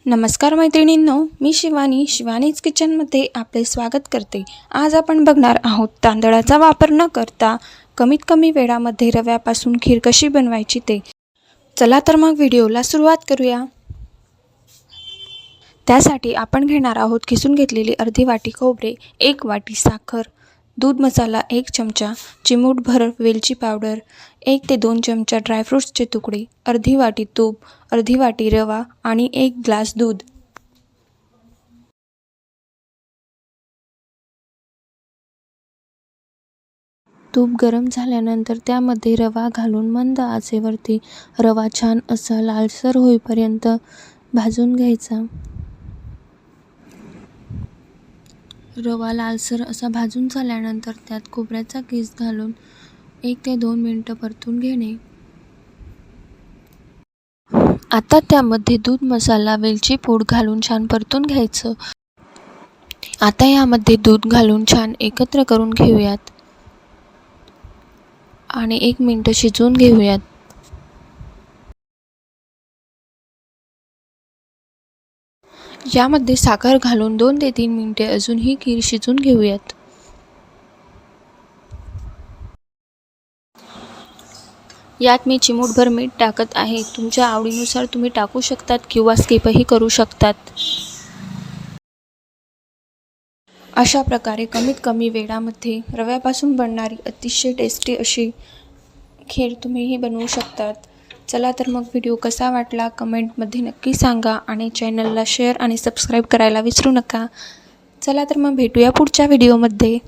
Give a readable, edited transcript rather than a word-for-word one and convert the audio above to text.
नमस्कार मैत्रिणींनो, मी शिवानीज किचनमध्ये आपले स्वागत करते। आज आपण बघणार आहोत तांदळाचा वापर न करता कमीत कमी वेळामध्ये रव्यापासून खीर कशी बनवायची ते। चला तर मग व्हिडिओला सुरुवात करूया। त्यासाठी आपण घेणार आहोत किसून घेतलेली अर्धी वाटी खोबरे, 1 वाटी साखर, दूध मसाला 1 चमचा, चिमूटभर वेलची पावडर, 1 ते 2 चमचा ड्रायफ्रूट्सचे तुकडे, अर्धी वाटी तूप, अर्धी वाटी रवा आणि 1 ग्लास दूध। तूप गरम झाल्यानंतर त्यामध्ये रवा घालून मंद आचेवरती रवा छान असा लालसर होईपर्यंत भाजून घ्यायचा। रवा लालसर असा भाजून झाल्यानंतर त्यात खोबऱ्याचा किस घालून 1 ते 2 मिनिटं परतून घेणे। आता त्यामध्ये दूध मसाला वेलची पूड घालून छान परतून घ्यायचं। आता यामध्ये दूध घालून छान एकत्र करून घेऊयात आणि 1 मिनिट शिजवून घेऊयात। यामध्ये साखर घालून 2 ते 3 मिनिटे अजून ही खीर शिजवून घेऊयात। यात मी चिमूटभर मीठ टाकत आहे। तुमच्या आवडीनुसार तुम्ही टाकू शकतात किंवा स्किपही करू शकतात। अशा प्रकारे कमीत कमी वेळामध्ये रव्यापासून बनणारी अतिशय टेस्टी अशी खीर तुम्हीही बनवू शकतात। चला तर मग व्हिडिओ कसा वाटला कमेंटमध्ये नक्की सांगा आणि चॅनलला शेअर आणि सबस्क्राईब करायला विसरू नका। चला तर मग भेटूया पुढच्या व्हिडिओमध्ये।